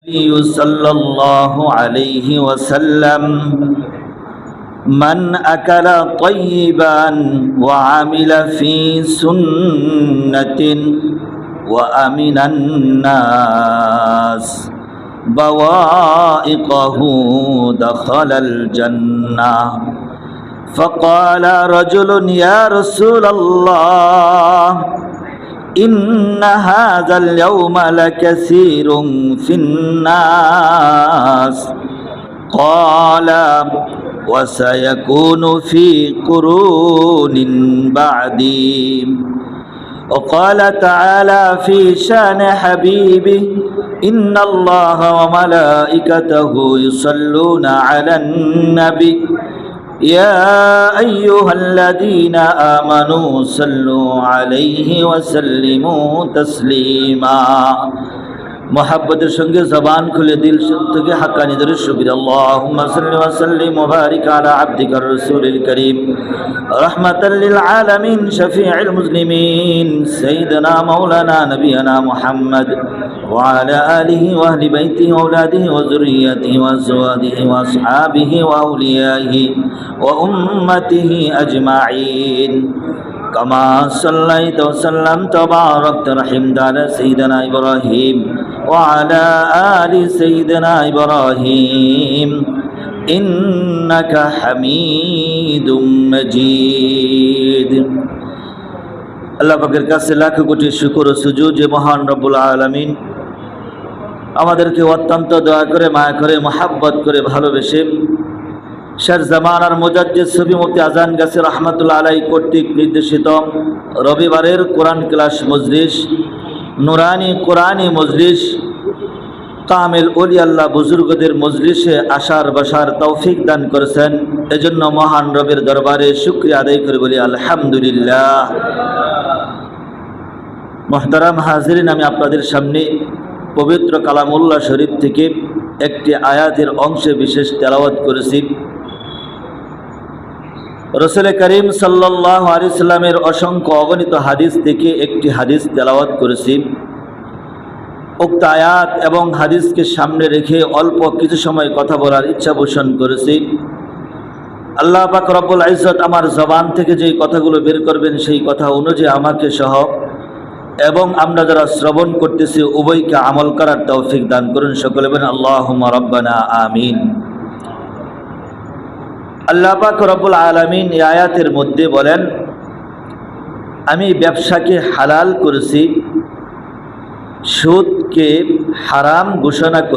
النبي صلى الله عليه وسلم من أكل طيبا وعمل في سنة وأمن الناس بوائقه دخل الجنة. فقال رجل يا رسول الله إن هذا اليوم لكثير في الناس. قال وسيكون في قرون بعدي. وقال تعالى في شان حبيبه إن الله وملائكته يصلون على النبي يا أيها الذين آمنوا صلوا عليه وسلموا تسليما. محبت संगे ज़बान खुले दिल के हक़ानी दरूद शुक्र अल्लाहुम्मा सल्लि व सल्लिम व बारिक अला अब्दिका रसूलिल करीम रहमतल लिल आलमीन शफीउल मुज़लिमीन सय्यिदना मौलाना नबियना मुहम्मद व अला आलिहि व अहलि बैतिहि व औलादिहि व ज़ुर्रिय्यतिहि व अज़वाजिहि व अस्हाबिहि व औलियाइहि व उम्मतिहि अजमाइन कमा सल्लैत व सल्लमत व बारकत रहिमत अला सय्यिदिना इब्राहीम व अला आलि सय्यिदिना इब्राहीम इन्नका हमीदुम मजीद। আল্লাহ পাকের কাছে লাখ কোটি শুকর ও সুজুদ যে মহান রব্বুল আলামিন আমাদেরকে অত্যন্ত দয়া করে মায়া করে মহব্বত করে ভালোবেসে শের জামানার মুজাদ্দিদ সুফি মুফতি আজান গাছি রহমাতুল্লাহ আলাইহি কর্তৃক নির্দেশিত রবিবারের কোরআন ক্লাস মজলিস নুরানি কোরআনী মজলিস কামিল ওলি আল্লাহ বুজুর্গদের মজলিসে আসার বসার তৌফিক দান করেছেন। এজন্য মহান রবের দরবারে শুকরিয়া আদায় করে বলি আলহামদুলিল্লাহ। মুহতারাম হাজিরিন, আমি আপনাদের সামনে পবিত্র কালামুল্লাহ শরীফ থেকে একটি আয়াতের অংশে বিশেষ তেলাওয়াত করেছি। রাসূল করিম সাল্লাল্লাহু আলাইহি সাল্লামের অসংখ্য অগণিত হাদিস থেকে একটি হাদিস তেলাওয়াত করেছি। উক্ত আয়াত এবং হাদিসকে সামনে রেখে অল্প কিছু সময় কথা বলার ইচ্ছা পোষণ করেছি। আল্লাহ পাক রব্বুল ইজ্জত আমার জবান থেকে যেই কথাগুলো বের করবেন সেই কথা অনুযায়ী আমাকে সহ এবং আমরা যারা শ্রবণ করতেছি উভয়কে আমল করার তৌফিক দান করুন। সকলে বলেন আল্লাহুম্মা রাব্বানা আমিন। আল্লাহ পাক রব্বুল আলামিন এই আয়াতের মধ্যে বলেন, আমি ব্যবসাকে হালাল করেছি, সুদকে হারাম ঘোষণা